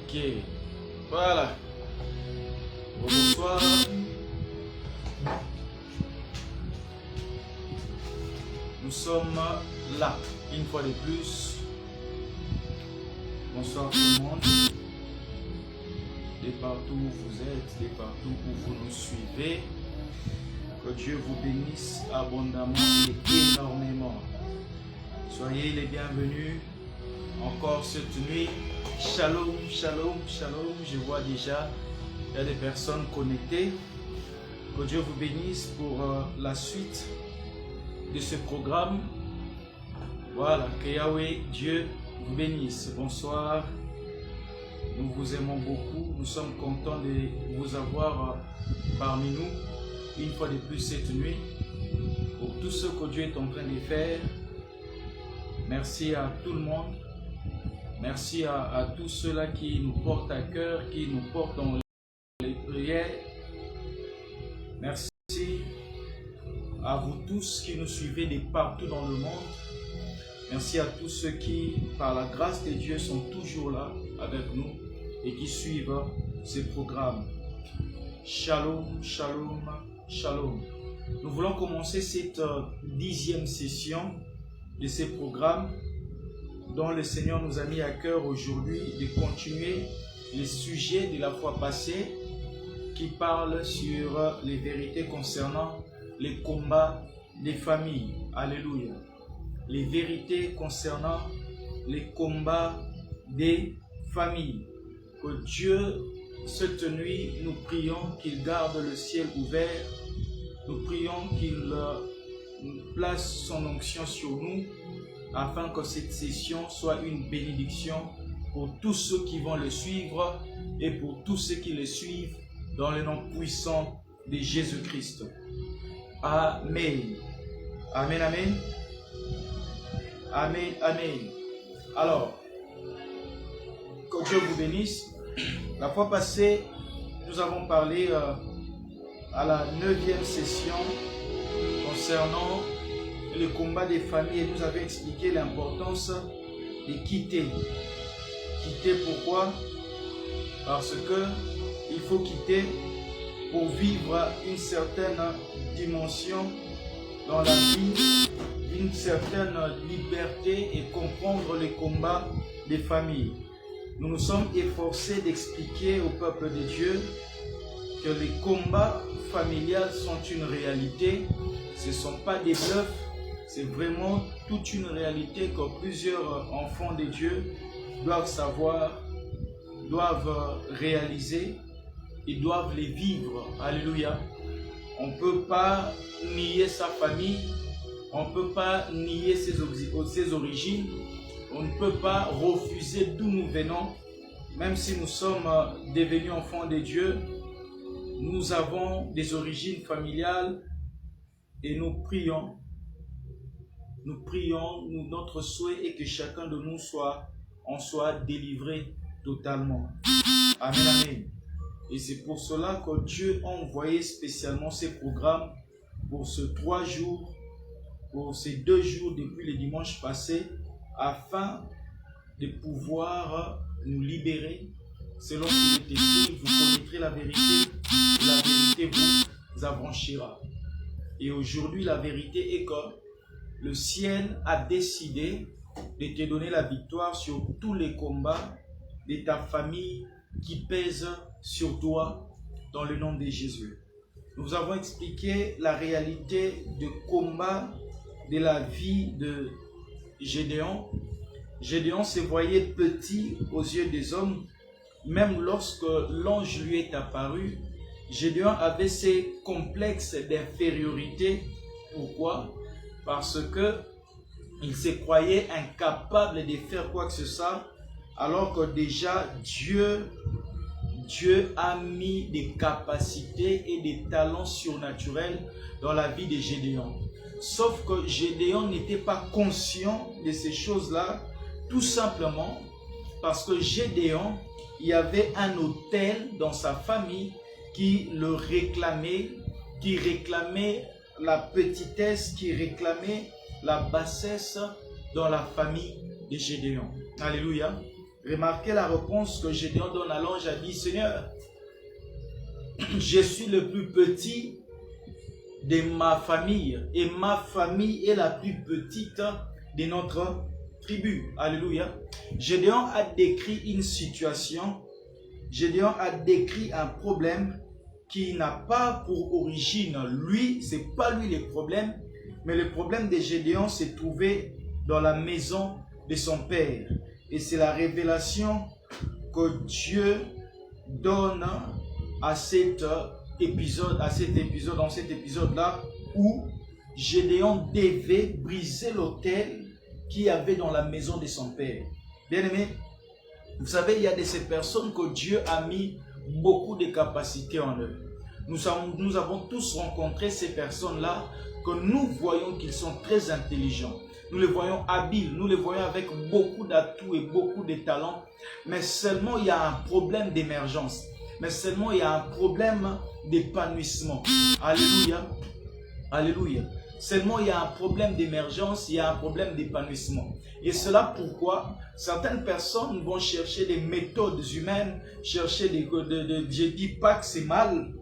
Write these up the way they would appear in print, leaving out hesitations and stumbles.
Ok, voilà. Bonsoir. Nous sommes là, une fois de plus. Bonsoir tout le monde. De partout où vous êtes, de partout où vous nous suivez. Que Dieu vous bénisse abondamment et énormément. Soyez les bienvenus encore cette nuit. Shalom, shalom, shalom. Je vois déjà, il y a des personnes connectées. Que Dieu vous bénisse pour la suite de ce programme. Voilà, que Yahweh, Dieu vous bénisse. Bonsoir. Nous vous aimons beaucoup. Nous sommes contents de vous avoir parmi nous une fois de plus cette nuit. Pour tout ce que Dieu est en train de faire. Merci à tout le monde. Merci à tous ceux-là qui nous portent à cœur, qui nous portent dans les prières. Merci à vous tous qui nous suivez de partout dans le monde. Merci à tous ceux qui, par la grâce de Dieu, sont toujours là avec nous et qui suivent ces programmes. Shalom, shalom, shalom. Nous voulons commencer cette 10e session de ces programmes dont le Seigneur nous a mis à cœur aujourd'hui de continuer les sujets de la fois passée qui parlent sur les vérités concernant les combats des familles. Alléluia. Les vérités concernant les combats des familles. Que Dieu, cette nuit, nous prions qu'il garde le ciel ouvert. Nous prions qu'il place son onction sur nous afin que cette session soit une bénédiction pour tous ceux qui vont le suivre et pour tous ceux qui le suivent dans le nom puissant de Jésus-Christ. Amen. Amen, amen. Amen, amen. Alors, que Dieu vous bénisse. La fois passée, nous avons parlé à la 9e session concernant le combat des familles et nous avons expliqué l'importance de quitter. Quitter pourquoi? Parce que il faut quitter pour vivre une certaine dimension dans la vie, une certaine liberté et comprendre les combats des familles. Nous nous sommes efforcés d'expliquer au peuple de Dieu que les combats familiaux sont une réalité, ce ne sont pas des bluffs, c'est vraiment toute une réalité que plusieurs enfants de Dieu doivent savoir, doivent réaliser et doivent les vivre. Alléluia. On ne peut pas nier sa famille, on ne peut pas nier ses origines, on ne peut pas refuser d'où nous venons, même si nous sommes devenus enfants de Dieu. Nous avons des origines familiales et nous prions. Notre souhait est que chacun de nous soit délivré totalement. Amen, amen. Et c'est pour cela que Dieu a envoyé spécialement ces programmes pour ces 3 jours, pour ces 2 jours depuis le dimanche passé, afin de pouvoir nous libérer. Selon ce qui est écrit, vous connaîtrez la vérité vous affranchira. Et aujourd'hui, la vérité est que le ciel a décidé de te donner la victoire sur tous les combats de ta famille qui pèsent sur toi dans le nom de Jésus. Nous avons expliqué la réalité de combat de la vie de Gédéon. Gédéon se voyait petit aux yeux des hommes. Même lorsque l'ange lui est apparu, Gédéon avait ces complexes d'infériorité. Pourquoi? Parce que il se croyait incapable de faire quoi que ce soit, alors que déjà Dieu a mis des capacités et des talents surnaturels dans la vie de Gédéon. Sauf que Gédéon n'était pas conscient de ces choses-là, tout simplement parce que Gédéon, il y avait un autel dans sa famille qui le réclamait, qui réclamait la petitesse, qui réclamait la bassesse dans la famille de Gédéon. Alléluia. Remarquez la réponse que Gédéon donne à l'ange, a dit, Seigneur, je suis le plus petit de ma famille et ma famille est la plus petite de notre tribu. Alléluia. Gédéon a décrit une situation, Gédéon a décrit un problème qui n'a pas pour origine lui, c'est pas lui le problème, mais le problème de Gédéon s'est trouvé dans la maison de son père. Et c'est la révélation que Dieu donne à cet épisode, dans cet épisode-là, où Gédéon devait briser l'autel qu'il y avait dans la maison de son père. Bien-aimé, vous savez, il y a de ces personnes que Dieu a mis beaucoup de capacités en eux. Nous avons tous rencontré ces personnes-là que nous voyons qu'ils sont très intelligents. Nous les voyons habiles, nous les voyons avec beaucoup d'atouts et beaucoup de talents. Mais seulement il y a un problème d'émergence. Mais seulement il y a un problème d'épanouissement. Alléluia. Alléluia. Seulement il y a un problème d'émergence, il y a un problème d'épanouissement. Et cela pourquoi certaines personnes vont chercher des méthodes humaines, chercher je dis pas que c'est mal,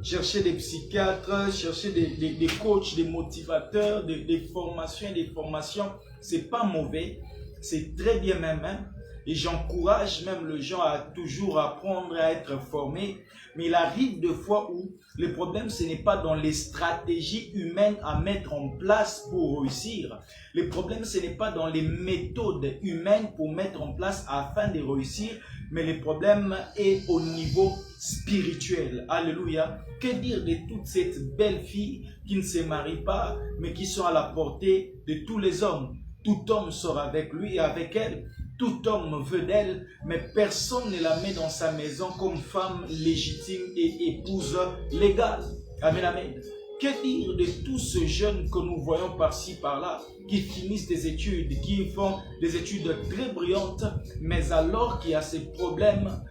chercher des psychiatres, chercher des coachs, des motivateurs, des formations et des formations. C'est pas mauvais, c'est très bien même. Hein? Et j'encourage même les gens à toujours apprendre à être formés. Mais il arrive des fois où le problème, ce n'est pas dans les stratégies humaines à mettre en place pour réussir. Le problème, ce n'est pas dans les méthodes humaines pour mettre en place afin de réussir. Mais le problème est au niveau spirituel. Alléluia. Que dire de toutes ces belles filles qui ne se marient pas, mais qui sont à la portée de tous les hommes? Tout homme sort avec lui et avec elle. Tout homme veut d'elle, mais personne ne la met dans sa maison comme femme légitime et épouse légale. Amen, amen. Que dire de tous ces jeunes que nous voyons par-ci, par-là, qui finissent des études, qui font des études très brillantes, mais alors qu'il y a ces problèmes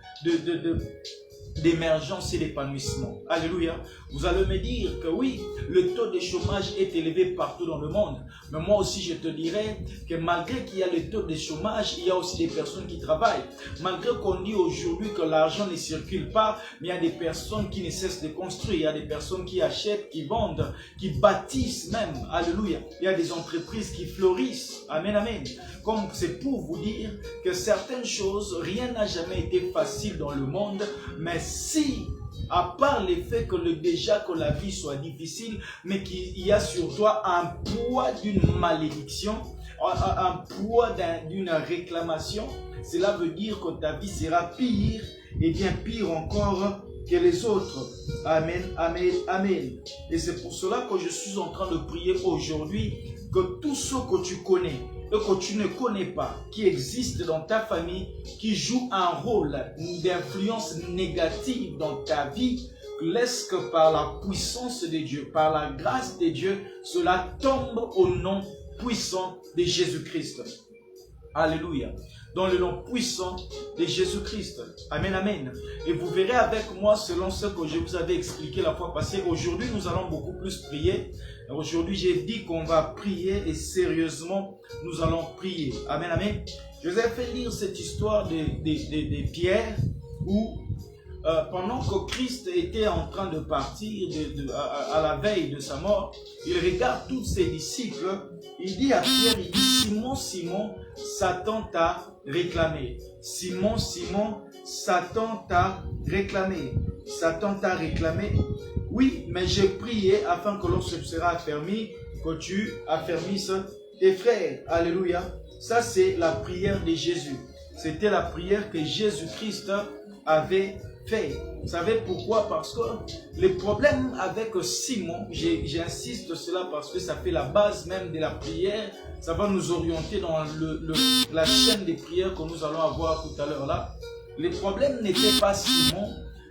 d'émergence et d'épanouissement. Alléluia. Vous allez me dire que oui, le taux de chômage est élevé partout dans le monde. Mais moi aussi, je te dirais que malgré qu'il y a le taux de chômage, il y a aussi des personnes qui travaillent. Malgré qu'on dit aujourd'hui que l'argent ne circule pas, mais il y a des personnes qui ne cessent de construire. Il y a des personnes qui achètent, qui vendent, qui bâtissent même. Alléluia. Il y a des entreprises qui fleurissent. Amen, amen. Comme c'est pour vous dire que certaines choses, rien n'a jamais été facile dans le monde, mais si, à part le fait que déjà que la vie soit difficile, mais qu'il y a sur toi un poids d'une malédiction, un poids d'une réclamation, cela veut dire que ta vie sera pire, et bien pire encore que les autres. Amen, amen, amen. Et c'est pour cela que je suis en train de prier aujourd'hui que tous ceux que tu connais et que tu ne connais pas, qui existent dans ta famille, qui jouent un rôle d'influence négative dans ta vie, laisse que par la puissance de Dieu, par la grâce de Dieu, cela tombe au nom puissant de Jésus-Christ. Alléluia. Dans le nom puissant de Jésus-Christ. Amen, amen. Et vous verrez avec moi, selon ce que je vous avais expliqué la fois passée, aujourd'hui nous allons beaucoup plus prier. Aujourd'hui j'ai dit qu'on va prier et sérieusement nous allons prier. Amen, amen. Je vous ai fait lire cette histoire de Pierre où pendant que Christ était en train de partir à la veille de sa mort, il regarde tous ses disciples, il dit à Pierre, il dit, Simon, Simon, Satan t'a réclamé. Simon, Simon, Satan t'a réclamé. Satan t'a réclamé. Oui, mais j'ai prié afin que lorsque sera affermi, que tu affermisses tes frères. Alléluia. Ça, c'est la prière de Jésus. C'était la prière que Jésus-Christ avait fait. Vous savez pourquoi? Parce que le problème avec Simon, j'insiste cela parce que ça fait la base même de la prière, ça va nous orienter dans la chaîne des prières que nous allons avoir tout à l'heure là. Le problème n'était pas Simon,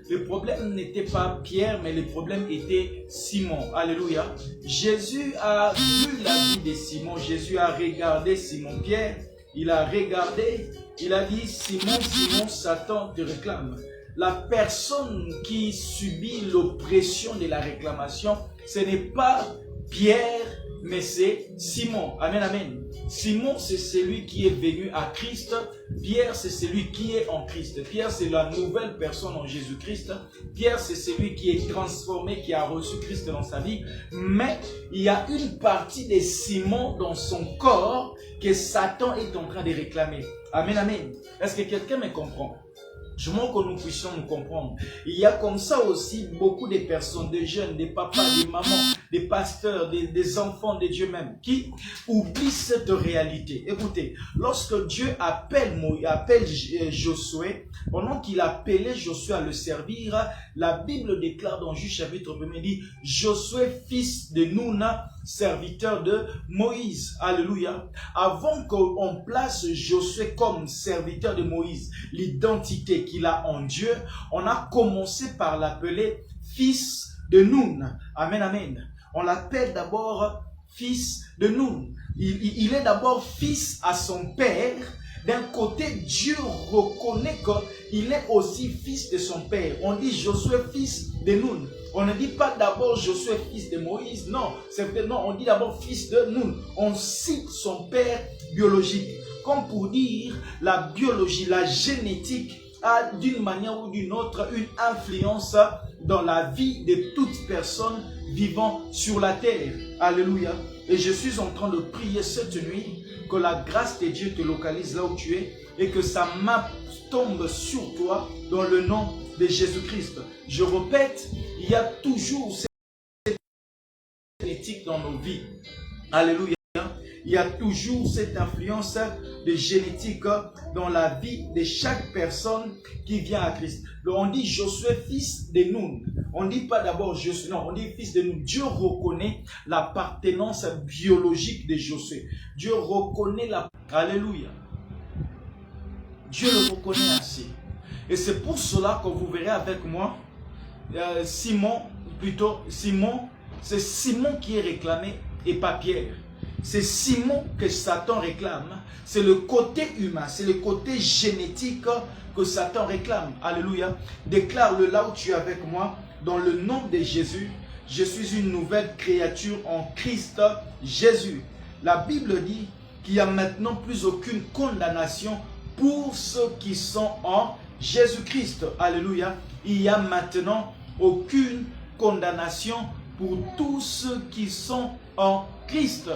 le problème n'était pas Pierre, mais le problème était Simon. Alléluia. Jésus a vu la vie de Simon, Jésus a regardé Simon-Pierre, il a regardé, il a dit, Simon, Simon, Satan te réclame. La personne qui subit l'oppression de la réclamation, ce n'est pas Pierre, mais c'est Simon. Amen, amen. Simon, c'est celui qui est venu à Christ. Pierre, c'est celui qui est en Christ. Pierre, c'est la nouvelle personne en Jésus-Christ. Pierre, c'est celui qui est transformé, qui a reçu Christ dans sa vie. Mais il y a une partie de Simon dans son corps que Satan est en train de réclamer. Amen, amen. Est-ce que quelqu'un me comprend? Je veux que nous puissions nous comprendre. Il y a comme ça aussi beaucoup de personnes, des jeunes, des papas, des mamans, des pasteurs, des enfants de Dieu même, qui oublient cette réalité. Écoutez, lorsque Dieu appelle Josué, pendant qu'il appelait Josué à le servir, la Bible déclare dans Juge chapitre 1, dit Josué, fils de Nouna, serviteur de Moïse. Alléluia. Avant qu'on place Josué comme serviteur de Moïse, l'identité qu'il a en Dieu, on a commencé par l'appeler fils de Noun. Amen, amen. On l'appelle d'abord fils de Noun. Il est d'abord fils à son père. D'un côté, Dieu reconnaît qu'il est aussi fils de son père. On dit Josué, fils de Noun. On ne dit pas d'abord Josué, fils de Moïse. Non, on dit d'abord fils de Noun. On cite son père biologique. Comme pour dire, la biologie, la génétique a d'une manière ou d'une autre une influence dans la vie de toute personne vivant sur la terre. Alléluia. Et je suis en train de prier cette nuit que la grâce de Dieu te localise là où tu es et que sa main tombe sur toi dans le nom de Jésus-Christ. Je répète, il y a toujours cette génétique dans nos vies. Alléluia. Il y a toujours cette influence de génétique dans la vie de chaque personne qui vient à Christ. Donc on dit Josué, fils de Noun. On ne dit pas d'abord Josué, non, on dit fils de Noun. Dieu reconnaît l'appartenance biologique de Josué. Dieu reconnaît la... Alléluia. Dieu le reconnaît ainsi. Et c'est pour cela que vous verrez avec moi, Simon, c'est Simon qui est réclamé et pas Pierre. C'est Simon que Satan réclame. C'est le côté humain, c'est le côté génétique que Satan réclame. Alléluia. Déclare-le là où tu es avec moi. Dans le nom de Jésus, je suis une nouvelle créature en Christ Jésus. La Bible dit qu'il n'y a maintenant plus aucune condamnation pour ceux qui sont en Jésus-Christ. Alléluia. Il n'y a maintenant aucune condamnation pour tous ceux qui sont en Christ.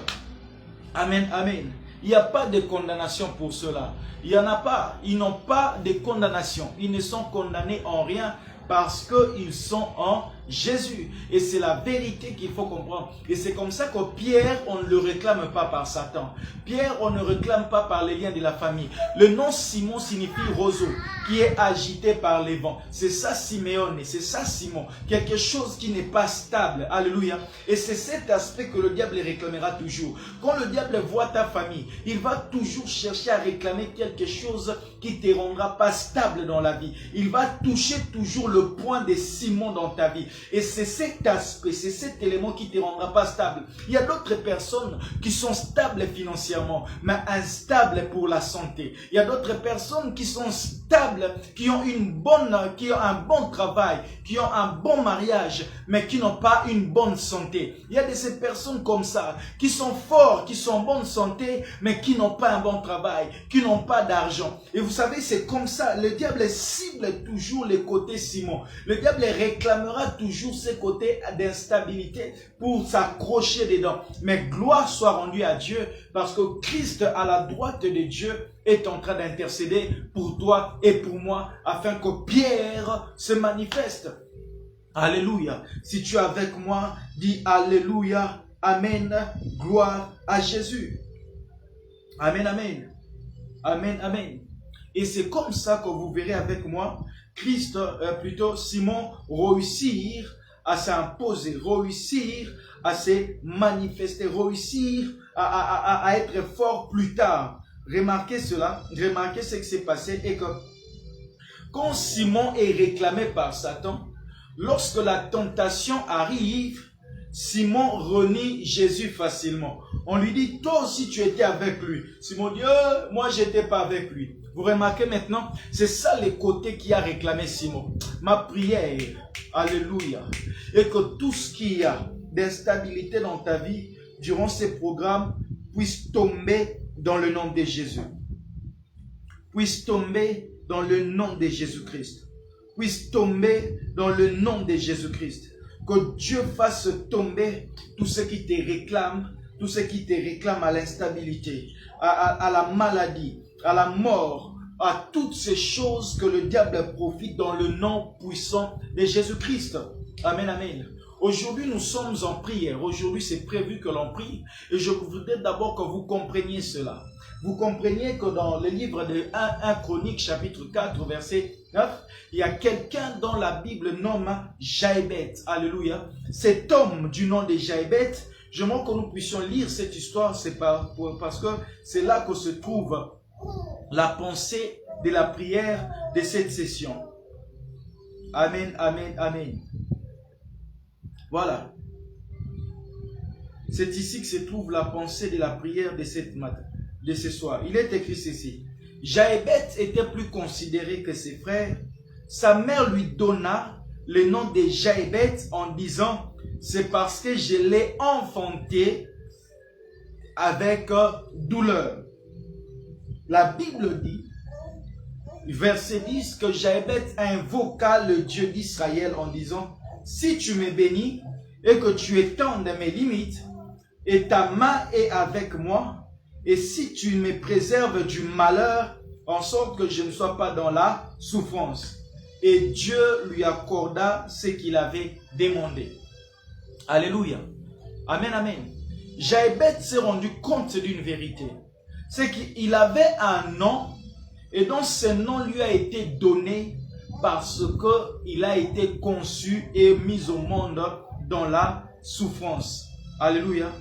Amen, amen. Il n'y a pas de condamnation pour cela. Il n'y en a pas. Ils n'ont pas de condamnation. Ils ne sont condamnés en rien parce qu'ils sont en Jésus. Et c'est la vérité qu'il faut comprendre. Et c'est comme ça que Pierre, on ne le réclame pas par Satan. Pierre, on ne réclame pas par les liens de la famille. Le nom Simon signifie roseau, qui est agité par les vents. C'est ça Simeone, c'est ça Simon. Quelque chose qui n'est pas stable. Alléluia. Et c'est cet aspect que le diable réclamera toujours. Quand le diable voit ta famille, il va toujours chercher à réclamer quelque chose qui te rendra pas stable dans la vie. Il va toucher toujours le point de Simon dans ta vie. Et c'est cet aspect, c'est cet élément qui ne te rendra pas stable. Il y a d'autres personnes qui sont stables financièrement, mais instables pour la santé. Il y a d'autres personnes qui sont stables, qui ont un bon travail, qui ont un bon mariage, mais qui n'ont pas une bonne santé. Il y a de ces personnes comme ça, qui sont forts, qui sont en bonne santé, mais qui n'ont pas un bon travail, qui n'ont pas d'argent. Et vous savez, c'est comme ça. Le diable cible toujours les côtés Simon. Le diable réclamera toujours ces côtés d'instabilité pour s'accrocher dedans. Mais gloire soit rendue à Dieu parce que Christ à la droite de Dieu est en train d'intercéder pour toi et pour moi afin que Pierre se manifeste. Alléluia. Si tu es avec moi, dis Alléluia. Amen. Gloire à Jésus. Amen, amen. Amen, amen. Et c'est comme ça que vous verrez avec moi Simon réussir à s'imposer, réussir à se manifester, réussir à être fort plus tard. Remarquez cela, remarquez ce qui s'est passé et que quand Simon est réclamé par Satan, lorsque la tentation arrive, Simon renie Jésus facilement. On lui dit, toi aussi tu étais avec lui. Simon dit, moi j'étais pas avec lui. Vous remarquez maintenant, c'est ça le côté qui a réclamé Simon. Ma prière, alléluia, et que tout ce qu'il y a d'instabilité dans ta vie, durant ces programmes puissent tomber dans le nom de Jésus. Puissent tomber dans le nom de Jésus-Christ. Puissent tomber dans le nom de Jésus-Christ. Que Dieu fasse tomber tout ce qui te réclame, tout ce qui te réclame à l'instabilité, à la maladie, à la mort, à toutes ces choses que le diable profite dans le nom puissant de Jésus-Christ. Amen, amen. Aujourd'hui, nous sommes en prière. Aujourd'hui, c'est prévu que l'on prie. Et je voudrais d'abord que vous compreniez cela. Vous compreniez que dans le livre de 1 Chronique, chapitre 4, verset 9, il y a quelqu'un dont la Bible nomme Jaébet. Alléluia. Cet homme du nom de Jaébet, j'aimerais que nous puissions lire cette histoire, c'est parce que c'est là que se trouve la pensée de la prière de cette session. Amen, amen, amen. Voilà. C'est ici que se trouve la pensée de la prière de ce soir. Il est écrit ceci. Jaébet était plus considéré que ses frères. Sa mère lui donna le nom de Jaébet en disant, c'est parce que je l'ai enfanté avec douleur. La Bible dit, verset 10, que Jaébet invoqua le Dieu d'Israël en disant, si tu me bénis et que tu étends mes limites, et ta main est avec moi, et si tu me préserves du malheur, en sorte que je ne sois pas dans la souffrance. Et Dieu lui accorda ce qu'il avait demandé. Alléluia. Amen, amen. Jaébet s'est rendu compte d'une vérité. C'est qu'il avait un nom, et donc ce nom lui a été donné parce qu'il a été conçu et mis au monde dans la souffrance. Alléluia.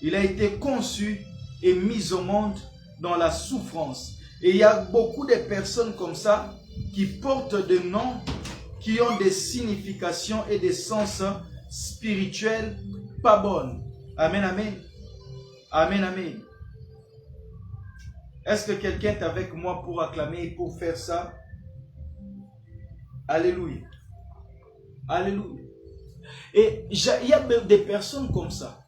Il a été conçu et mis au monde dans la souffrance. Et il y a beaucoup de personnes comme ça qui portent des noms qui ont des significations et des sens spirituels pas bonnes. Amen, amen. Amen, amen. Est-ce que quelqu'un est avec moi pour acclamer et pour faire ça? Alléluia. Alléluia. Et il y a des personnes comme ça.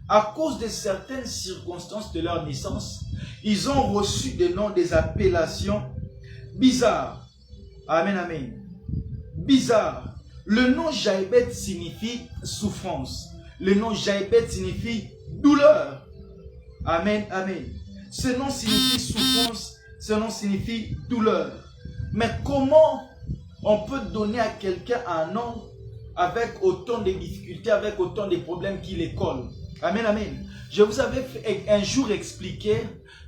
À cause de certaines circonstances de leur naissance, ils ont reçu des noms, des appellations bizarres. Amen, amen. Bizarre. Le nom Jaébet signifie souffrance. Le nom Jaébet signifie douleur. Amen, amen. Ce nom signifie souffrance, ce nom signifie douleur. Mais comment on peut donner à quelqu'un un nom avec autant de difficultés, avec autant de problèmes qui les collent? Amen, amen. Je vous avais un jour expliqué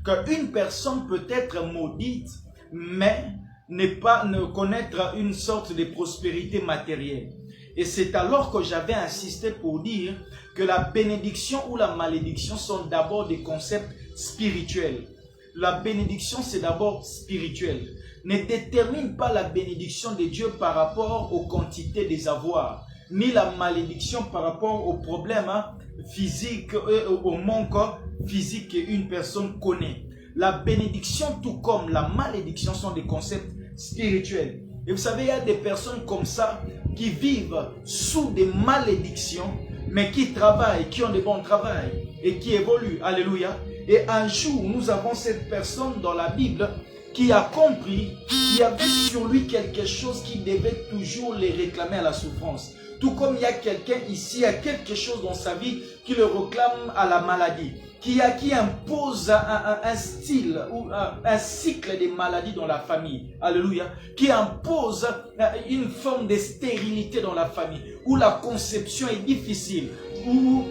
qu'une personne peut être maudite, mais ne connaître une sorte de prospérité matérielle. Et c'est alors que j'avais insisté pour dire que la bénédiction ou la malédiction sont d'abord des concepts spirituels. La bénédiction, c'est d'abord spirituel. Ne détermine pas la bénédiction de Dieu par rapport aux quantités des avoirs, ni la malédiction par rapport aux problèmes physiques, au manque physique qu'une personne connaît. La bénédiction, tout comme la malédiction, sont des concepts spirituels. Et vous savez, il y a des personnes comme ça qui vivent sous des malédictions, mais qui travaillent, qui ont des bons travails et qui évoluent. Alléluia. Et un jour, nous avons cette personne dans la Bible qui a compris qu'il y avait sur lui quelque chose qui devait toujours les réclamer à la souffrance. Tout comme il y a quelqu'un ici, il y a quelque chose dans sa vie qui le réclame à la maladie, qui impose un style ou un cycle de maladies dans la famille. Alléluia. Qui impose une forme de stérilité dans la famille, où la conception est difficile, où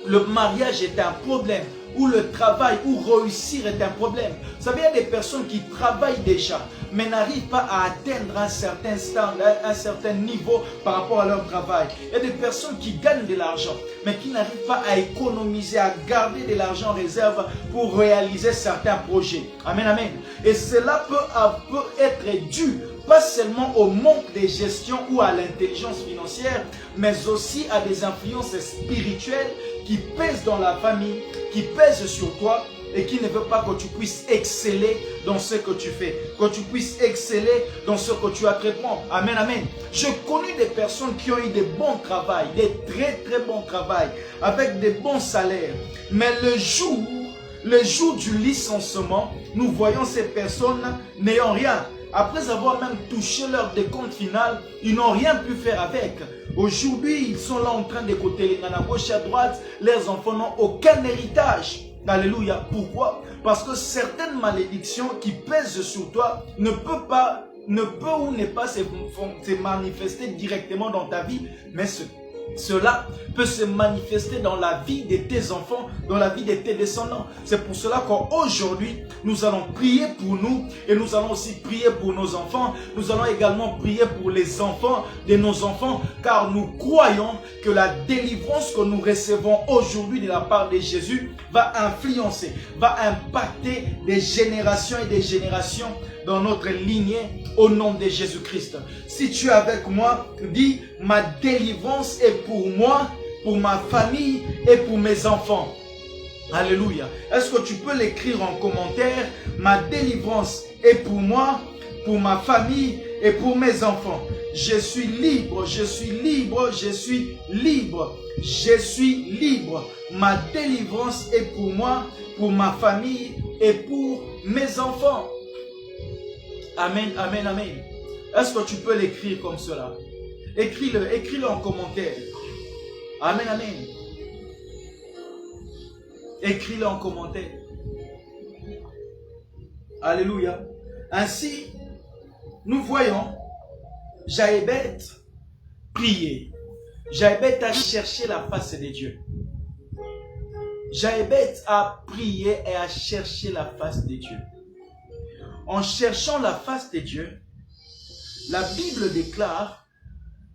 le mariage est un problème, où le travail, où réussir est un problème. Vous savez, il y a des personnes qui travaillent déjà, mais n'arrivent pas à atteindre un certain standard, un certain niveau par rapport à leur travail. Il y a des personnes qui gagnent de l'argent, mais qui n'arrivent pas à économiser, à garder de l'argent en réserve pour réaliser certains projets. Amen, amen. Et cela peut être dû pas seulement au manque de gestion ou à l'intelligence financière, mais aussi à des influences spirituelles qui pèsent dans la famille, qui pèsent sur toi et qui ne veut pas que tu puisses exceller dans ce que tu fais, que tu puisses exceller dans ce que tu entreprends. Amen, amen. J'ai connu des personnes qui ont eu des bons travails, des très très bons travails, avec des bons salaires. Mais le jour du licenciement, nous voyons ces personnes n'ayant rien. Après avoir même touché leur décompte final, ils n'ont rien pu faire avec. Aujourd'hui, ils sont là en train d'écouter les à gauche et à droite. Leurs enfants n'ont aucun héritage. Alléluia. Pourquoi? Parce que certaines malédictions qui pèsent sur toi ne peuvent ou ne pas se manifester directement dans ta vie, mais cela peut se manifester dans la vie de tes enfants, dans la vie de tes descendants. C'est pour cela qu'aujourd'hui, nous allons prier pour nous et nous allons aussi prier pour nos enfants. Nous allons également prier pour les enfants de nos enfants, car nous croyons que la délivrance que nous recevons aujourd'hui de la part de Jésus va influencer, va impacter des générations et des générations dans notre lignée au nom de Jésus-Christ. Si tu es avec moi, dis: ma délivrance est pour moi, pour ma famille et pour mes enfants. Alléluia. Est-ce que tu peux l'écrire en commentaire? Ma délivrance est pour moi, pour ma famille et pour mes enfants. Je suis libre, je suis libre, je suis libre. Je suis libre. Ma délivrance est pour moi, pour ma famille et pour mes enfants. Amen, amen, amen. Est-ce que tu peux l'écrire comme cela? Écris-le en commentaire. Amen, amen. Écris-le en commentaire. Alléluia. Ainsi, nous voyons Jaébet prier. Jaébet a cherché la face de Dieu. Jaébet a prié et a cherché la face de Dieu. En cherchant la face de Dieu, la Bible déclare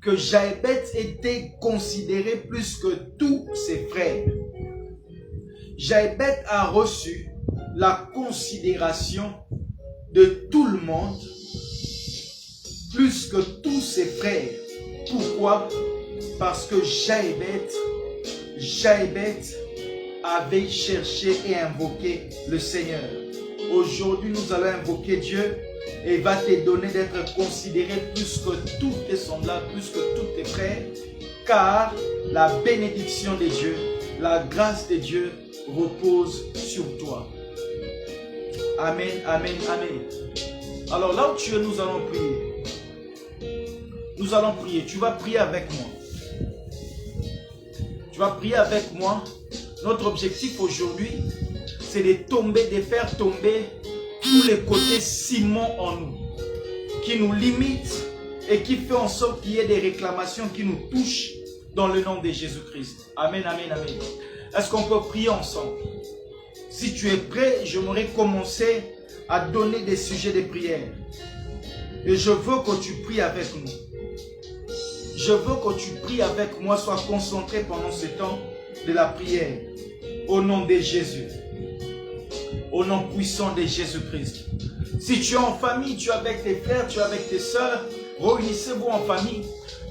que Jaébet était considéré plus que tous ses frères. Jaébet a reçu la considération de tout le monde, plus que tous ses frères. Pourquoi? Parce que Jaébet avait cherché et invoqué le Seigneur. Aujourd'hui, nous allons invoquer Dieu et il va te donner d'être considéré plus que tous tes semblables, plus que tous tes frères, car la bénédiction de Dieu, la grâce de Dieu repose sur toi. Amen, amen, amen. Alors là où tu es, nous allons prier. Nous allons prier. Tu vas prier avec moi. Tu vas prier avec moi. Notre objectif aujourd'hui, c'est de faire tomber tous les côtés ciment en nous, qui nous limitent et qui fait en sorte qu'il y ait des réclamations qui nous touchent dans le nom de Jésus-Christ. Amen, amen, amen. Est-ce qu'on peut prier ensemble? Si tu es prêt, j'aimerais commencer à donner des sujets de prière. Et je veux que tu pries avec nous. Je veux que tu pries avec moi, sois concentré pendant ce temps de la prière. Au nom de Jésus. Au nom puissant de Jésus-Christ. Si tu es en famille, tu es avec tes frères, tu es avec tes sœurs, réunissez-vous en famille.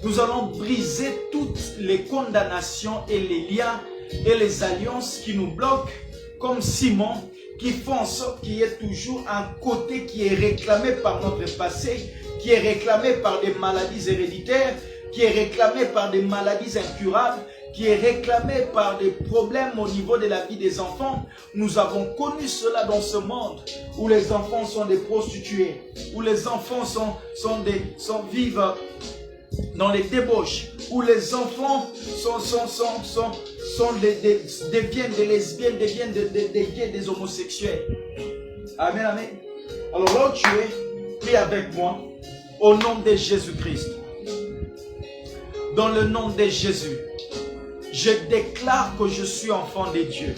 Nous allons briser toutes les condamnations et les liens et les alliances qui nous bloquent comme Simon, qui font en sorte qu'il y ait toujours un côté qui est réclamé par notre passé, qui est réclamé par des maladies héréditaires, qui est réclamé par des maladies incurables, qui est réclamé par des problèmes au niveau de la vie des enfants. Nous avons connu cela dans ce monde où les enfants sont des prostituées, où les enfants vivent dans les débauches, où les enfants deviennent des lesbiennes, deviennent des gays, des homosexuels. Amen, amen. Alors là où tu es, prie avec moi au nom de Jésus-Christ. Dans le nom de Jésus, je déclare que je suis enfant de Dieu.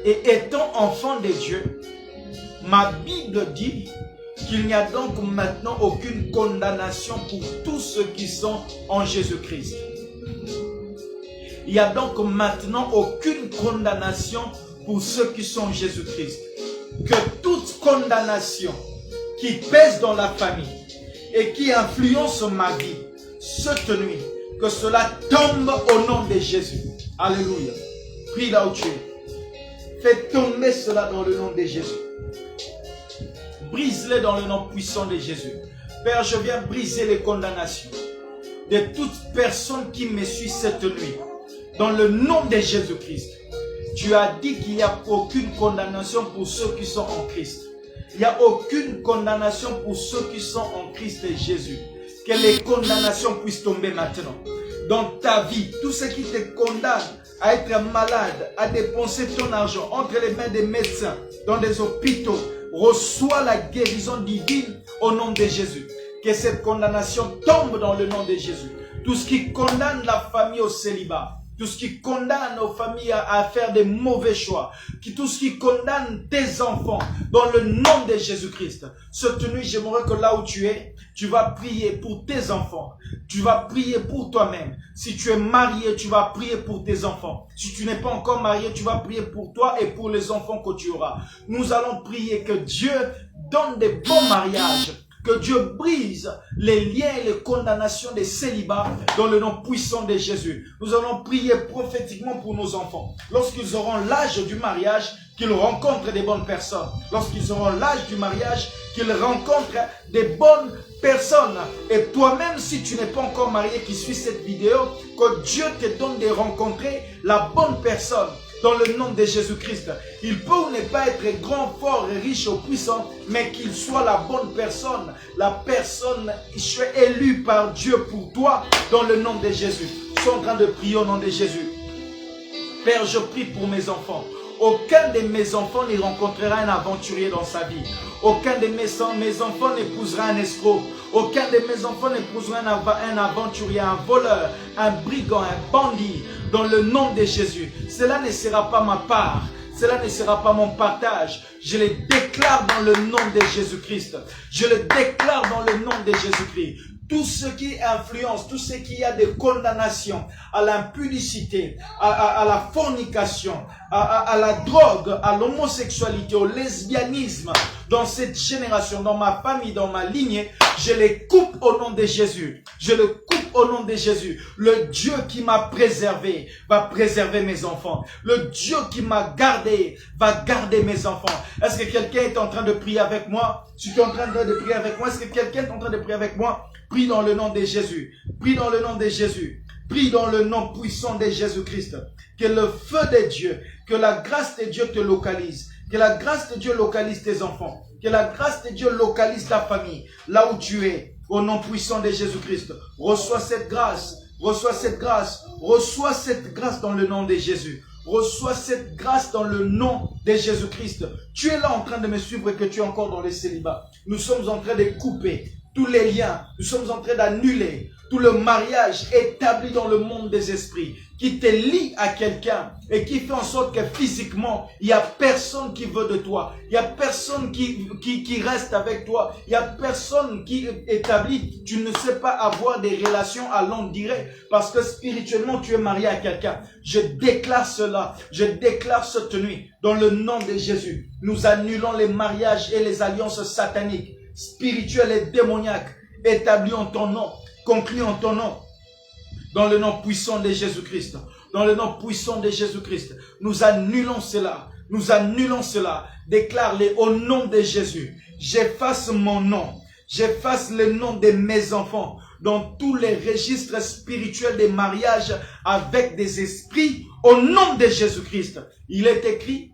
Et étant enfant de Dieu, ma Bible dit qu'il n'y a donc maintenant aucune condamnation pour tous ceux qui sont en Jésus-Christ. Il n'y a donc maintenant aucune condamnation pour ceux qui sont en Jésus-Christ. Que toute condamnation qui pèse dans la famille et qui influence ma vie, cette nuit, que cela tombe au nom de Jésus. Alléluia. Prie là où tu es. Fais tomber cela dans le nom de Jésus. Brise-les dans le nom puissant de Jésus. Père, je viens briser les condamnations de toute personne qui me suit cette nuit. Dans le nom de Jésus-Christ. Tu as dit qu'il n'y a aucune condamnation pour ceux qui sont en Christ. Il n'y a aucune condamnation pour ceux qui sont en Christ et Jésus. Que les condamnations puissent tomber maintenant. Dans ta vie, tout ce qui te condamne à être malade, à dépenser ton argent entre les mains des médecins, dans des hôpitaux, reçois la guérison divine au nom de Jésus. Que cette condamnation tombe dans le nom de Jésus. Tout ce qui condamne la famille au célibat, tout ce qui condamne aux familles à faire des mauvais choix, tout ce qui condamne tes enfants, dans le nom de Jésus-Christ. Cette nuit, j'aimerais que là où tu es, tu vas prier pour tes enfants. Tu vas prier pour toi-même. Si tu es marié, tu vas prier pour tes enfants. Si tu n'es pas encore marié, tu vas prier pour toi et pour les enfants que tu auras. Nous allons prier que Dieu donne des bons mariages. Que Dieu brise les liens et les condamnations des célibats dans le nom puissant de Jésus. Nous allons prier prophétiquement pour nos enfants. Lorsqu'ils auront l'âge du mariage, qu'ils rencontrent des bonnes personnes. Lorsqu'ils auront l'âge du mariage, qu'ils rencontrent des bonnes personnes. Et toi-même, si tu n'es pas encore marié qui suit cette vidéo, que Dieu te donne de rencontrer la bonne personne. Dans le nom de Jésus-Christ. Il peut ou ne pas être grand, fort, riche ou puissant, mais qu'il soit la bonne personne. La personne élue par Dieu pour toi, dans le nom de Jésus. Ils sont en train de prier au nom de Jésus. Père, je prie pour mes enfants. Aucun de mes enfants ne rencontrera un aventurier dans sa vie. Aucun de mes enfants n'épousera un escroc. Aucun de mes enfants n'épousera un aventurier, un voleur, un brigand, un bandit. Dans le nom de Jésus. Cela ne sera pas ma part. Cela ne sera pas mon partage. Je le déclare dans le nom de Jésus-Christ. Je le déclare dans le nom de Jésus-Christ. Tout ce qui influence, tout ce qui a des condamnations à l'impudicité, à la fornication, à la drogue, à l'homosexualité, au lesbianisme, dans cette génération, dans ma famille, dans ma lignée, je les coupe au nom de Jésus. Je le coupe au nom de Jésus. Le Dieu qui m'a préservé va préserver mes enfants. Le Dieu qui m'a gardé va garder mes enfants. Est-ce que quelqu'un est en train de prier avec moi? Si tu es en train de prier avec moi, est-ce que quelqu'un est en train de prier avec moi? Prie dans le nom de Jésus. Prie dans le nom de Jésus. Prie dans le nom puissant de Jésus-Christ. Que le feu de Dieu, que la grâce de Dieu te localise. Que la grâce de Dieu localise tes enfants. Que la grâce de Dieu localise ta famille. Là où tu es. Au nom puissant de Jésus-Christ. Reçois cette grâce. Reçois cette grâce. Reçois cette grâce dans le nom de Jésus. Reçois cette grâce dans le nom de Jésus-Christ. Tu es là en train de me suivre et que tu es encore dans les célibats. Nous sommes en train de couper tous les liens. Nous sommes en train d'annuler tout le mariage établi dans le monde des esprits qui te lie à quelqu'un et qui fait en sorte que physiquement, il n'y a personne qui veut de toi. Il n'y a personne qui reste avec toi. Il n'y a personne qui établit. Tu ne sais pas avoir des relations à longue durée parce que spirituellement, tu es marié à quelqu'un. Je déclare cela. Je déclare cette nuit dans le nom de Jésus. Nous annulons les mariages et les alliances sataniques, spirituelles et démoniaques établies en ton nom, conclues en ton nom. Dans le nom puissant de Jésus-Christ. Dans le nom puissant de Jésus-Christ. Nous annulons cela. Nous annulons cela. Déclare-les au nom de Jésus. J'efface mon nom. J'efface le nom de mes enfants dans tous les registres spirituels des mariages avec des esprits au nom de Jésus-Christ. Il est écrit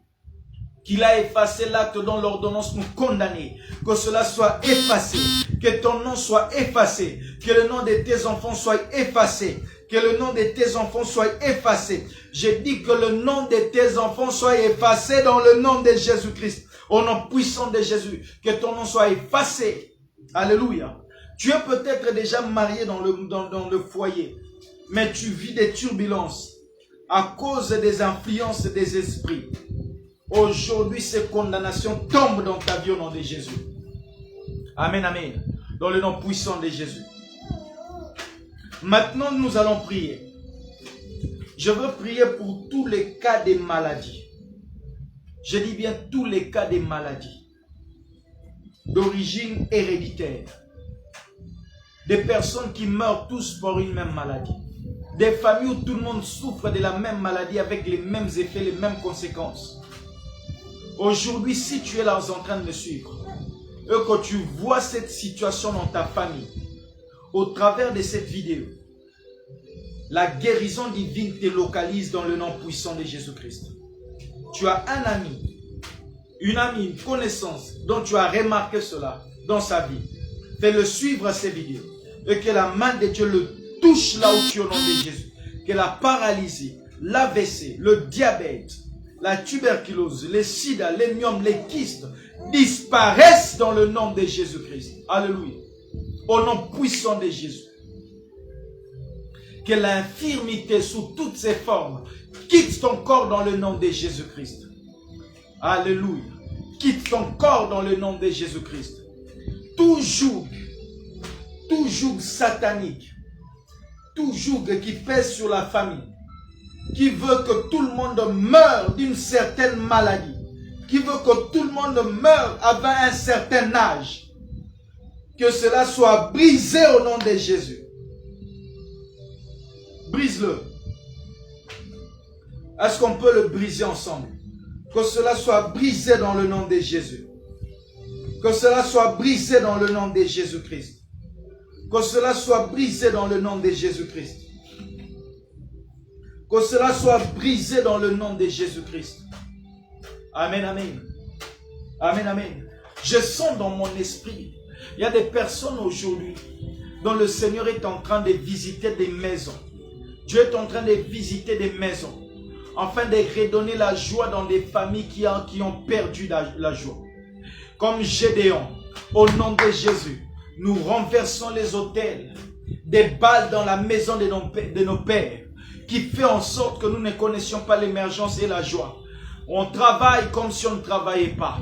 qu'il a effacé l'acte dont l'ordonnance nous condamnait. Que cela soit effacé. Que ton nom soit effacé. Que le nom de tes enfants soit effacé. Que le nom de tes enfants soit effacé. Je dis que le nom de tes enfants soit effacé dans le nom de Jésus-Christ. Au nom puissant de Jésus. Que ton nom soit effacé. Alléluia. Tu es peut-être déjà marié dans le foyer. Mais tu vis des turbulences à cause des influences des esprits. Aujourd'hui, ces condamnations tombent dans ta vie au nom de Jésus. Amen, amen. Dans le nom puissant de Jésus. Maintenant, nous allons prier. Je veux prier pour tous les cas de maladie. Je dis bien tous les cas de maladie. D'origine héréditaire. Des personnes qui meurent tous pour une même maladie. Des familles où tout le monde souffre de la même maladie avec les mêmes effets, les mêmes conséquences. Aujourd'hui, si tu es là en train de me suivre, et que tu vois cette situation dans ta famille, au travers de cette vidéo, la guérison divine te localise dans le nom puissant de Jésus-Christ. Tu as un ami, une amie, une connaissance dont tu as remarqué cela dans sa vie. Fais-le suivre ces vidéos et que la main de Dieu le touche là où tu es au nom de Jésus. Que la paralysie, l'AVC, le diabète, la tuberculose, les sida, les myomes, les kystes disparaissent dans le nom de Jésus-Christ. Alléluia. Au nom puissant de Jésus. Que l'infirmité sous toutes ses formes quitte ton corps dans le nom de Jésus-Christ. Alléluia. Quitte ton corps dans le nom de Jésus-Christ. Tout joug satanique, tout joug qui pèse sur la famille, qui veut que tout le monde meure d'une certaine maladie, qui veut que tout le monde meure avant un certain âge, que cela soit brisé au nom de Jésus. Brise-le. Est-ce qu'on peut le briser ensemble? Que cela soit brisé dans le nom de Jésus. Que cela soit brisé dans le nom de Jésus-Christ. Que cela soit brisé dans le nom de Jésus-Christ. Que cela soit brisé dans le nom de Jésus-Christ. Amen, amen. Amen, amen. Je sens dans mon esprit, il y a des personnes aujourd'hui dont le Seigneur est en train de visiter des maisons. Dieu est en train de visiter des maisons, afin de redonner la joie dans des familles qui ont perdu la joie. Comme Gédéon, au nom de Jésus, nous renversons les autels, des balles dans la maison de nos pères, qui fait en sorte que nous ne connaissions pas l'émergence et la joie. On travaille comme si on ne travaillait pas.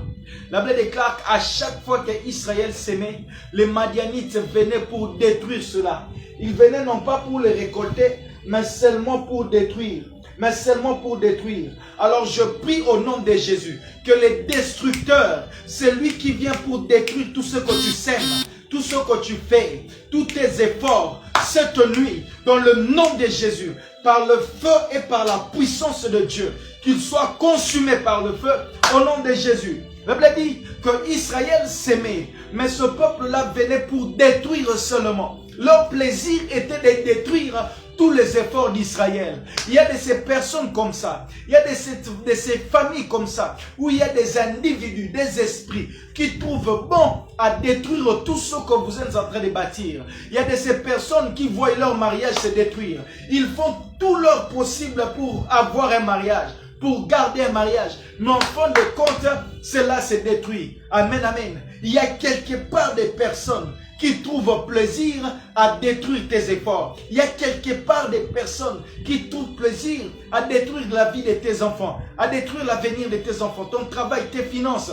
La Bible déclare qu'à chaque fois qu'Israël s'aimait, les Madianites venaient pour détruire cela. Ils venaient non pas pour les récolter, mais seulement pour détruire. Mais seulement pour détruire. Alors je prie au nom de Jésus que les destructeurs, c'est lui qui vient pour détruire tout ce que tu sèmes, tout ce que tu fais, tous tes efforts, cette nuit, dans le nom de Jésus, par le feu et par la puissance de Dieu, qu'il soit consumé par le feu au nom de Jésus. La Bible dit que Israël s'aimait, mais ce peuple-là venait pour détruire seulement. Leur plaisir était de détruire tous les efforts d'Israël. Il y a de ces personnes comme ça, il y a de ces familles comme ça, où il y a des individus, des esprits qui trouvent bon à détruire tout ce que vous êtes en train de bâtir. Il y a de ces personnes qui voient leur mariage se détruire. Ils font tout leur possible pour avoir un mariage, pour garder un mariage. Mais en fin de compte, cela se détruit. Amen, amen. Il y a quelque part des personnes qui trouvent plaisir à détruire tes efforts. Il y a quelque part des personnes qui trouvent plaisir à détruire la vie de tes enfants, à détruire l'avenir de tes enfants, ton travail, tes finances.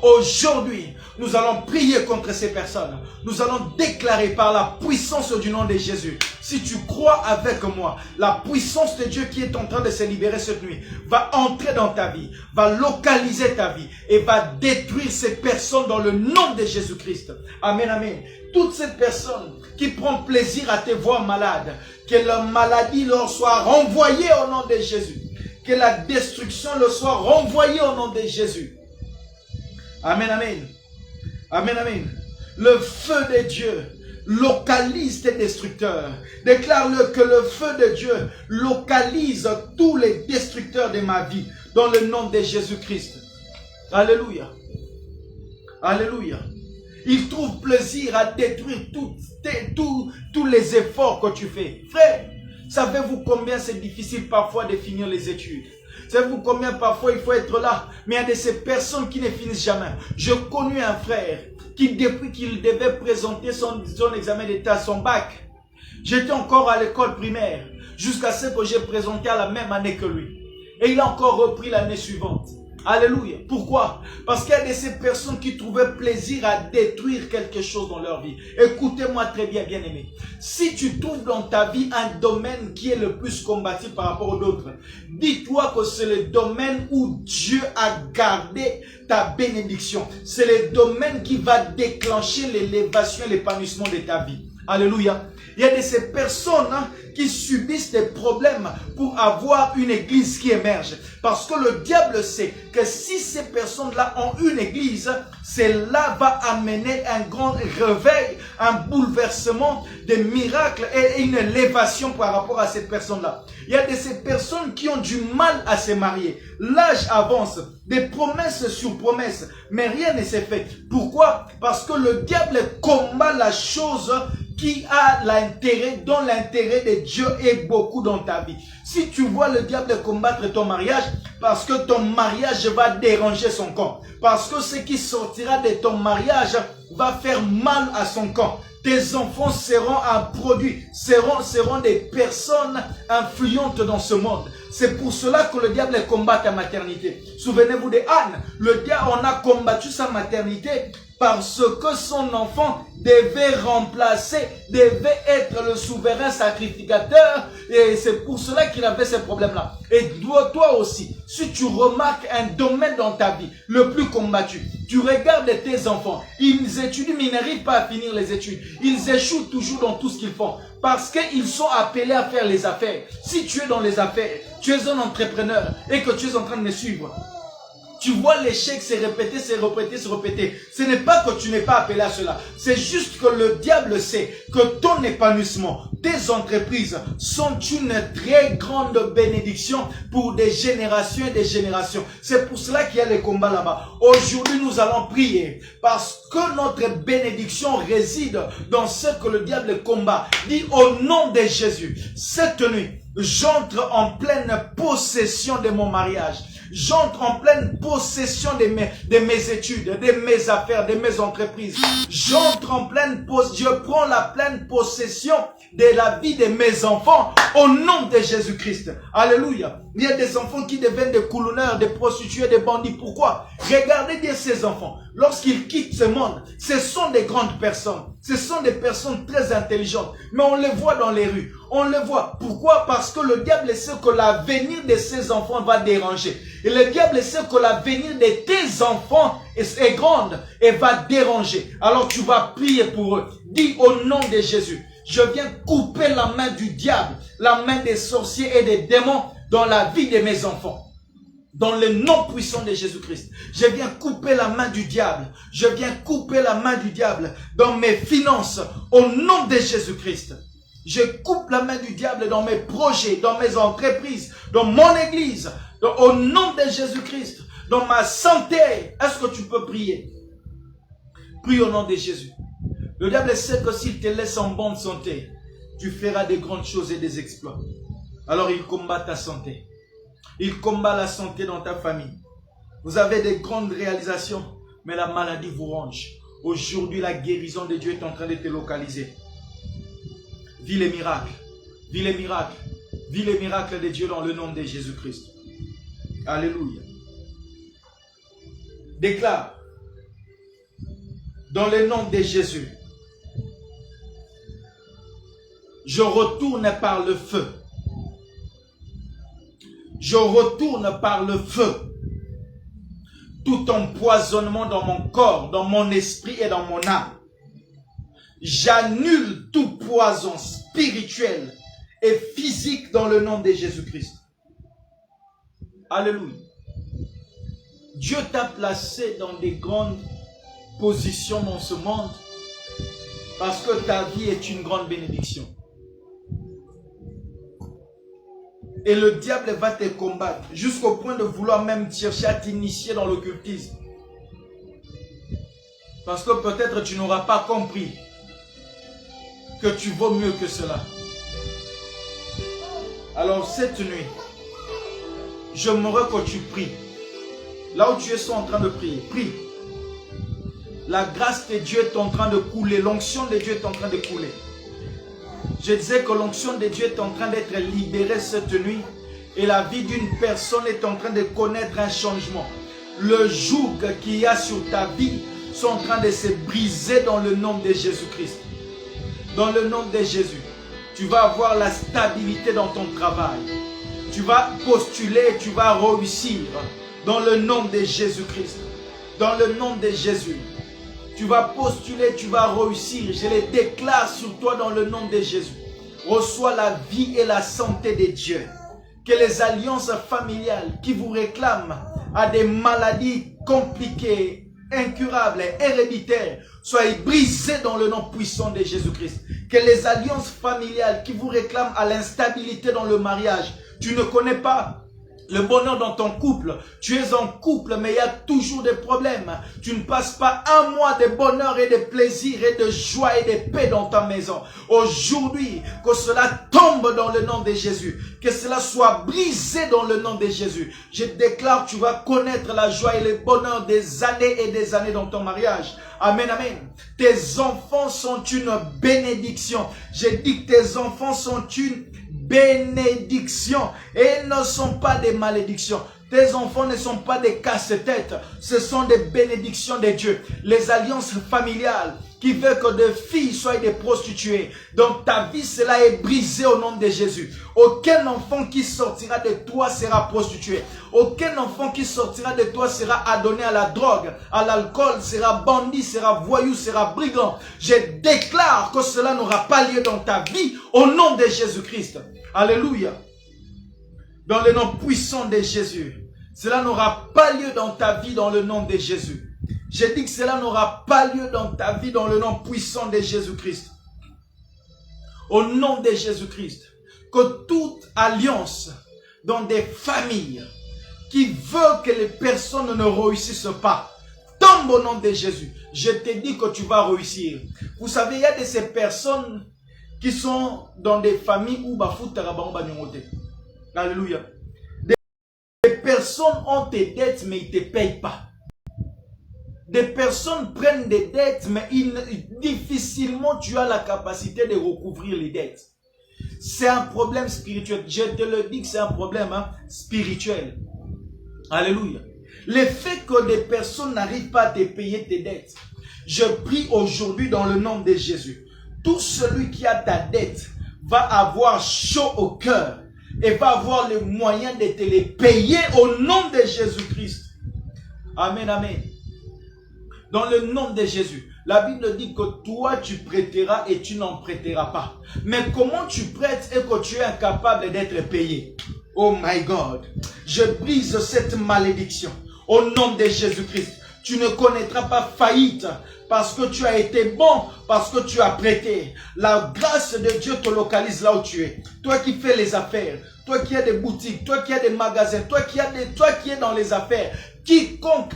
Aujourd'hui, nous allons prier contre ces personnes. Nous allons déclarer par la puissance du nom de Jésus. Si tu crois avec moi, la puissance de Dieu qui est en train de se libérer cette nuit va entrer dans ta vie, va localiser ta vie et va détruire ces personnes dans le nom de Jésus-Christ. Amen, amen. Toutes ces personnes qui prennent plaisir à te voir malade, que la maladie leur soit renvoyée au nom de Jésus. Que la destruction leur soit renvoyée au nom de Jésus. Amen, amen. Amen, amen. Le feu de Dieu localise tes destructeurs. Déclare-le que le feu de Dieu localise tous les destructeurs de ma vie dans le nom de Jésus-Christ. Alléluia. Alléluia. Il trouve plaisir à détruire tous les efforts que tu fais. Frère, savez-vous combien c'est difficile parfois de finir les études? Savez-vous combien parfois il faut être là? Mais il y a de ces personnes qui ne finissent jamais. Je connais un frère qui, depuis qu'il devait présenter son examen d'état, son bac, j'étais encore à l'école primaire, jusqu'à ce que j'ai présenté à la même année que lui. Et il a encore repris l'année suivante. Alléluia. Pourquoi? Parce qu'il y a de ces personnes qui trouvaient plaisir à détruire quelque chose dans leur vie. Écoutez-moi très bien, bien-aimé. Si tu trouves dans ta vie un domaine qui est le plus combatif par rapport aux autres, dis-toi que c'est le domaine où Dieu a gardé ta bénédiction. C'est le domaine qui va déclencher l'élévation et l'épanouissement de ta vie. Alléluia. Il y a de ces personnes qui subissent des problèmes pour avoir une église qui émerge. Parce que le diable sait que si ces personnes-là ont une église, cela va amener un grand réveil, un bouleversement, des miracles et une élévation par rapport à cette personne-là. Il y a de ces personnes qui ont du mal à se marier. L'âge avance, des promesses sur promesses, mais rien ne s'est fait. Pourquoi? Parce que le diable combat la chose qui a l'intérêt, dont l'intérêt de Dieu est beaucoup dans ta vie. Si tu vois le diable combattre ton mariage, parce que ton mariage va déranger son camp. Parce que ce qui sortira de ton mariage va faire mal à son camp. Tes enfants seront un produit, seront des personnes influentes dans ce monde. C'est pour cela que le diable combat ta maternité. Souvenez-vous de Anne. Le diable, on a combattu sa maternité parce que son enfant devait remplacer, devait être le souverain sacrificateur. Et c'est pour cela qu'il avait ces problèmes-là. Et toi aussi, si tu remarques un domaine dans ta vie le plus combattu, tu regardes tes enfants, ils étudient mais ils n'arrivent pas à finir les études. Ils échouent toujours dans tout ce qu'ils font parce qu'ils sont appelés à faire les affaires. Si tu es dans les affaires, tu es un entrepreneur et que tu es en train de me suivre, tu vois l'échec se répéter, se répéter, se répéter. Ce n'est pas que tu n'es pas appelé à cela. C'est juste que le diable sait que ton épanouissement, tes entreprises sont une très grande bénédiction pour des générations et des générations. C'est pour cela qu'il y a les combats là-bas. Aujourd'hui, nous allons prier parce que notre bénédiction réside dans ce que le diable combat. Dis au nom de Jésus, cette nuit, j'entre en pleine possession de mon mariage. J'entre en pleine possession de mes études, de mes affaires, de mes entreprises. J'entre en pleine possession, je prends la pleine possession de la vie de mes enfants au nom de Jésus-Christ. Alléluia. Il y a des enfants qui deviennent des coulonneurs, des prostituées, des bandits. Pourquoi? Regardez bien ces enfants. Lorsqu'ils quittent ce monde, ce sont des grandes personnes. Ce sont des personnes très intelligentes. Mais on les voit dans les rues. On les voit. Pourquoi? Parce que le diable sait que l'avenir de ces enfants va déranger. Et le diable sait que l'avenir de tes enfants est grande et va déranger. Alors tu vas prier pour eux. Dis au nom de Jésus, je viens couper la main du diable, la main des sorciers et des démons dans la vie de mes enfants. Dans le nom puissant de Jésus-Christ, je viens couper la main du diable. Je viens couper la main du diable dans mes finances au nom de Jésus-Christ. Je coupe la main du diable dans mes projets, dans mes entreprises, dans mon église, au nom de Jésus-Christ, dans ma santé. Est-ce que tu peux prier? Prie au nom de Jésus. Le diable sait que s'il te laisse en bonne santé, tu feras des grandes choses et des exploits. Alors il combat ta santé. Il combat la santé dans ta famille. Vous avez des grandes réalisations, mais la maladie vous ronge. Aujourd'hui, la guérison de Dieu est en train de te localiser. Vis les miracles. Vis les miracles. Vis les miracles de Dieu dans le nom de Jésus-Christ. Alléluia. Déclare. Dans le nom de Jésus. Je retourne par le feu. Je retourne par le feu. Tout empoisonnement dans mon corps, dans mon esprit et dans mon âme. J'annule tout poison spirituel et physique dans le nom de Jésus-Christ. Alléluia. Dieu t'a placé dans des grandes positions dans ce monde parce que ta vie est une grande bénédiction. Et le diable va te combattre jusqu'au point de vouloir même chercher à t'initier dans l'occultisme. Parce que peut-être tu n'auras pas compris que tu vaux mieux que cela. Alors cette nuit, j'aimerais que tu pries. Là où tu es en train de prier, prie. La grâce de Dieu est en train de couler. L'onction de Dieu est en train de couler. Je disais que l'onction de Dieu est en train d'être libérée cette nuit. Et la vie d'une personne est en train de connaître un changement. Le joug qu'il y a sur ta vie sont en train de se briser dans le nom de Jésus-Christ. Dans le nom de Jésus. Tu vas avoir la stabilité dans ton travail. Tu vas postuler, tu vas réussir. Dans le nom de Jésus-Christ. Dans le nom de Jésus. Tu vas postuler, tu vas réussir. Je les déclare sur toi dans le nom de Jésus. Reçois la vie et la santé de Dieu. Que les alliances familiales qui vous réclament à des maladies compliquées, incurables, héréditaires, soient brisées dans le nom puissant de Jésus-Christ. Que les alliances familiales qui vous réclament à l'instabilité dans le mariage, tu ne connais pas le bonheur dans ton couple, tu es en couple mais il y a toujours des problèmes. Tu ne passes pas un mois de bonheur et de plaisir et de joie et de paix dans ta maison. Aujourd'hui, que cela tombe dans le nom de Jésus, que cela soit brisé dans le nom de Jésus. Je déclare, tu vas connaître la joie et le bonheur des années et des années dans ton mariage. Amen, amen. Tes enfants sont une bénédiction. Je dis que tes enfants sont une bénédictions et ne sont pas des malédictions. Tes enfants ne sont pas des casse-têtes, ce sont des bénédictions de Dieu. Les alliances familiales qui veulent que des filles soient des prostituées. Donc ta vie, cela est brisé au nom de Jésus. Aucun enfant qui sortira de toi sera prostitué. Aucun enfant qui sortira de toi sera adonné à la drogue, à l'alcool, sera bandit, sera voyou, sera brigand. Je déclare que cela n'aura pas lieu dans ta vie au nom de Jésus-Christ. Alléluia. Dans le nom puissant de Jésus. Cela n'aura pas lieu dans ta vie dans le nom de Jésus. Je dis que cela n'aura pas lieu dans ta vie dans le nom puissant de Jésus-Christ. Au nom de Jésus-Christ. Que toute alliance dans des familles qui veut que les personnes ne réussissent pas, tombe au nom de Jésus. Je te dis que tu vas réussir. Vous savez, il y a de ces personnes qui sont dans des familles où Alléluia. Des personnes ont des dettes mais ils ne te payent pas. Des personnes prennent des dettes mais difficilement tu as la capacité de recouvrir les dettes. C'est un problème spirituel. Je te le dis que c'est un problème spirituel. Alléluia. Le fait que des personnes n'arrivent pas à te payer tes dettes, je prie aujourd'hui dans le nom de Jésus. Tout celui qui a ta dette va avoir chaud au cœur et va avoir le moyen de te les payer au nom de Jésus-Christ. Amen, amen. Dans le nom de Jésus. La Bible dit que toi tu prêteras et tu n'en prêteras pas. Mais comment tu prêtes et que tu es incapable d'être payé? Oh my God. Je brise cette malédiction au nom de Jésus-Christ. Tu ne connaîtras pas faillite parce que tu as été bon, parce que tu as prêté. La grâce de Dieu te localise là où tu es. Toi qui fais les affaires, toi qui as des boutiques, toi qui as des magasins, toi qui es dans les affaires. Quiconque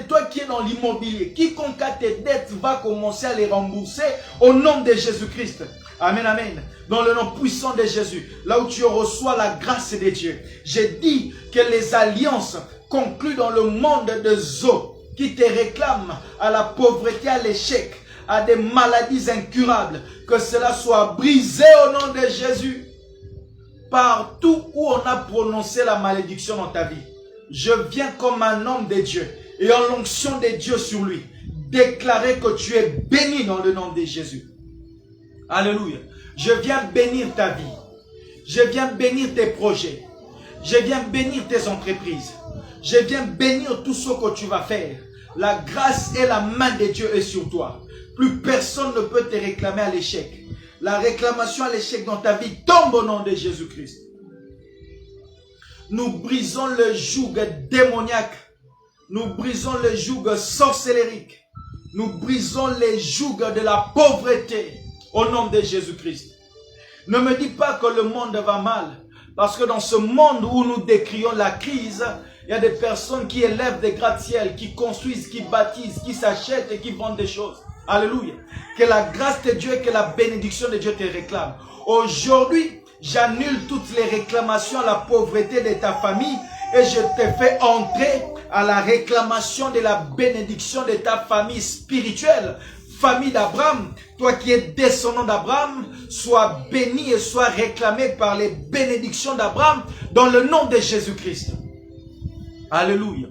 toi qui es dans l'immobilier, quiconque a tes dettes va commencer à les rembourser au nom de Jésus-Christ. Amen, amen. Dans le nom puissant de Jésus, là où tu reçois la grâce de Dieu. J'ai dit que les alliances conclues dans le monde des eaux qui te réclament à la pauvreté, à l'échec, à des maladies incurables, que cela soit brisé au nom de Jésus. Partout où on a prononcé la malédiction dans ta vie, je viens comme un homme de Dieu et en l'onction de Dieu sur lui, déclarer que tu es béni dans le nom de Jésus. Alléluia. Je viens bénir ta vie. Je viens bénir tes projets. Je viens bénir tes entreprises. Je viens bénir tout ce que tu vas faire. La grâce et la main de Dieu est sur toi. Plus personne ne peut te réclamer à l'échec. La réclamation à l'échec dans ta vie tombe au nom de Jésus-Christ. Nous brisons le joug démoniaque. Nous brisons le joug sorcellérique. Nous brisons les jougs de la pauvreté au nom de Jésus-Christ. Ne me dis pas que le monde va mal. Parce que dans ce monde où nous décrions la crise, il y a des personnes qui élèvent des gratte-ciel, qui construisent, qui bâtissent, qui s'achètent et qui vendent des choses. Alléluia. Que la grâce de Dieu et que la bénédiction de Dieu te réclament. Aujourd'hui, j'annule toutes les réclamations à la pauvreté de ta famille et je te fais entrer à la réclamation de la bénédiction de ta famille spirituelle. Famille d'Abraham, toi qui es descendant d'Abraham, sois béni et sois réclamé par les bénédictions d'Abraham dans le nom de Jésus-Christ. Alléluia.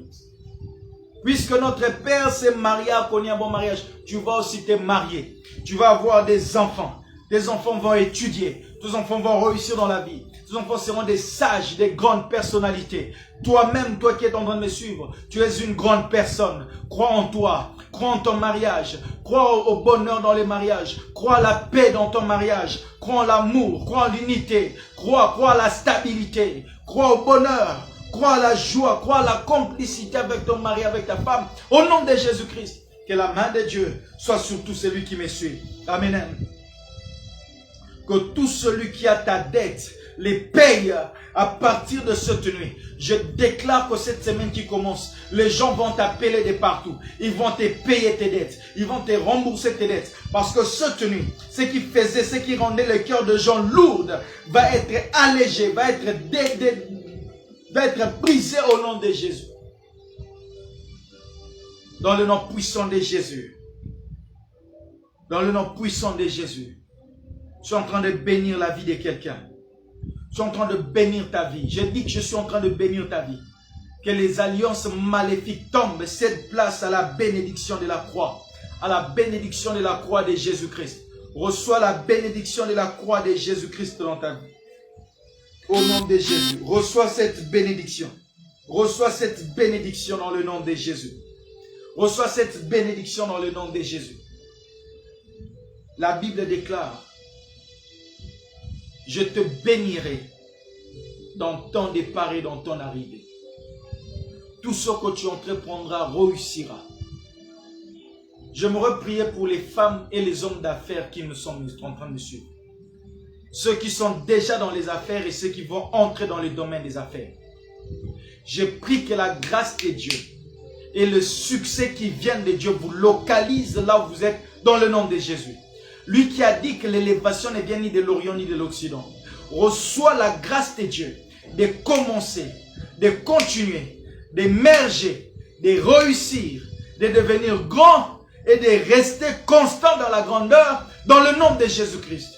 Puisque notre Père s'est marié à connu un bon mariage, tu vas aussi te marier. Tu vas avoir des enfants. Tes enfants vont étudier. Tes enfants vont réussir dans la vie. Tes enfants seront des sages, des grandes personnalités. Toi-même, toi qui es en train de me suivre, tu es une grande personne. Crois en toi. Crois en ton mariage. Crois au bonheur dans les mariages. Crois à la paix dans ton mariage. Crois en l'amour. Crois en l'unité. Crois à la stabilité. Crois au bonheur. Crois à la joie. Crois à la complicité avec ton mari, avec ta femme. Au nom de Jésus-Christ, que la main de Dieu soit sur tout celui qui me suit. Amen. Que tout celui qui a ta dette les paye à partir de cette nuit. Je déclare que cette semaine qui commence, les gens vont t'appeler de partout. Ils vont te payer tes dettes. Ils vont te rembourser tes dettes. Parce que cette nuit, ce qui faisait, ce qui rendait le cœur de gens lourds va être allégé, va être brisé au nom de Jésus. Dans le nom puissant de Jésus. Dans le nom puissant de Jésus. Je suis en train de bénir la vie de quelqu'un. Je suis en train de bénir ta vie. Je dis que je suis en train de bénir ta vie. Que les alliances maléfiques tombent. Cède place à la bénédiction de la croix. À la bénédiction de la croix de Jésus-Christ. Reçois la bénédiction de la croix de Jésus-Christ dans ta vie. Au nom de Jésus. Reçois cette bénédiction. Reçois cette bénédiction dans le nom de Jésus. Reçois cette bénédiction dans le nom de Jésus. La Bible déclare: je te bénirai dans ton départ et dans ton arrivée. Tout ce que tu entreprendras réussira. J'aimerais prier pour les femmes et les hommes d'affaires qui nous sont en train de suivre. Ceux qui sont déjà dans les affaires et ceux qui vont entrer dans le domaine des affaires. Je prie que la grâce de Dieu et le succès qui vient de Dieu vous localise là où vous êtes dans le nom de Jésus. Lui qui a dit que l'élévation ne vient ni de l'Orient ni de l'Occident. Reçois la grâce de Dieu de commencer, de continuer, d'émerger, de réussir, de devenir grand et de rester constant dans la grandeur dans le nom de Jésus-Christ.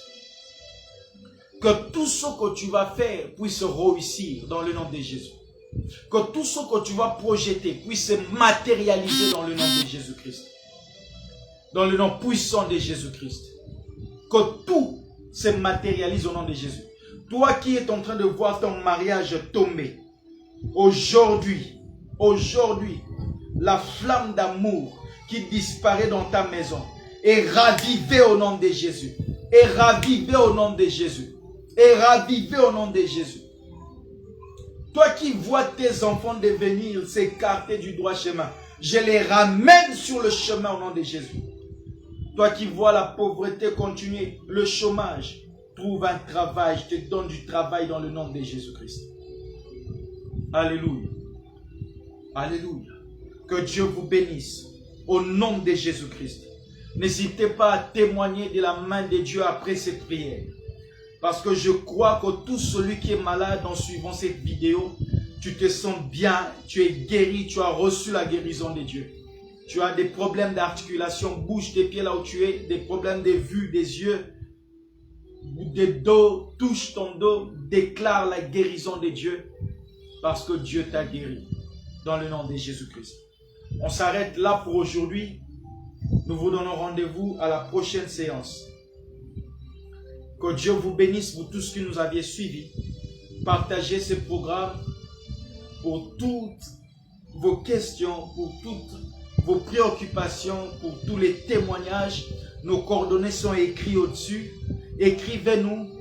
Que tout ce que tu vas faire puisse réussir dans le nom de Jésus. Que tout ce que tu vas projeter puisse se matérialiser dans le nom de Jésus-Christ. Dans le nom puissant de Jésus-Christ. Que tout se matérialise au nom de Jésus. Toi qui es en train de voir ton mariage tomber, aujourd'hui, la flamme d'amour qui disparaît dans ta maison est ravivée au nom de Jésus. Est ravivée au nom de Jésus. Est ravivée au nom de Jésus. Toi qui vois tes enfants devenir, s'écarter du droit chemin, je les ramène sur le chemin au nom de Jésus. Toi qui vois la pauvreté continuer, le chômage, trouve un travail, je te donne du travail dans le nom de Jésus-Christ. Alléluia. Alléluia. Que Dieu vous bénisse au nom de Jésus-Christ. N'hésitez pas à témoigner de la main de Dieu après cette prière. Parce que je crois que tout celui qui est malade en suivant cette vidéo, tu te sens bien, tu es guéri, tu as reçu la guérison de Dieu. Tu as des problèmes d'articulation, bouge tes pieds là où tu es, des problèmes de vue, des yeux, des dos, touche ton dos, déclare la guérison de Dieu parce que Dieu t'a guéri dans le nom de Jésus-Christ. On s'arrête là pour aujourd'hui. Nous vous donnons rendez-vous à la prochaine séance. Que Dieu vous bénisse pour tout ce que nous aviez suivi. Partagez ce programme pour toutes vos questions, pour toutes vos préoccupations, pour tous les témoignages. Nos coordonnées sont écrites au-dessus. Écrivez-nous.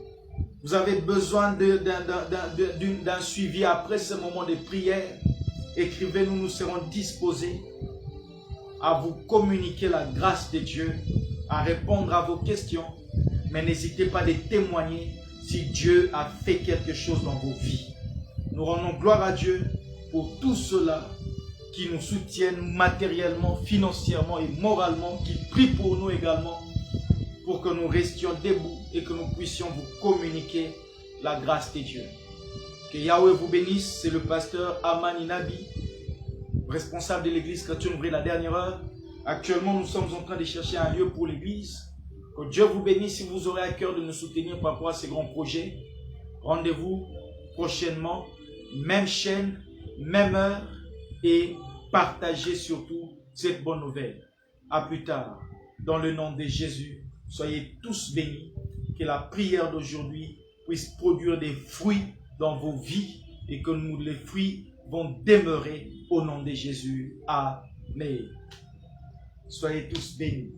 Vous avez besoin d'un suivi après ce moment de prière. Écrivez-nous, nous serons disposés à vous communiquer la grâce de Dieu, à répondre à vos questions. Mais n'hésitez pas à témoigner si Dieu a fait quelque chose dans vos vies. Nous rendons gloire à Dieu pour tous ceux-là qui nous soutiennent matériellement, financièrement et moralement, qui prient pour nous également, pour que nous restions debout et que nous puissions vous communiquer la grâce de Dieu. Que Yahweh vous bénisse. C'est le pasteur Amani Nabi, responsable de l'église chrétienne Ouvrir la dernière heure. Actuellement, nous sommes en train de chercher un lieu pour l'église. Que Dieu vous bénisse. Si vous aurez à cœur de nous soutenir par rapport à ces grands projets, rendez-vous prochainement, même chaîne, même heure, et partagez surtout cette bonne nouvelle. À plus tard. Dans le nom de Jésus, soyez tous bénis. Que la prière d'aujourd'hui puisse produire des fruits dans vos vies et que les fruits vont demeurer au nom de Jésus. Amen. Soyez tous bénis.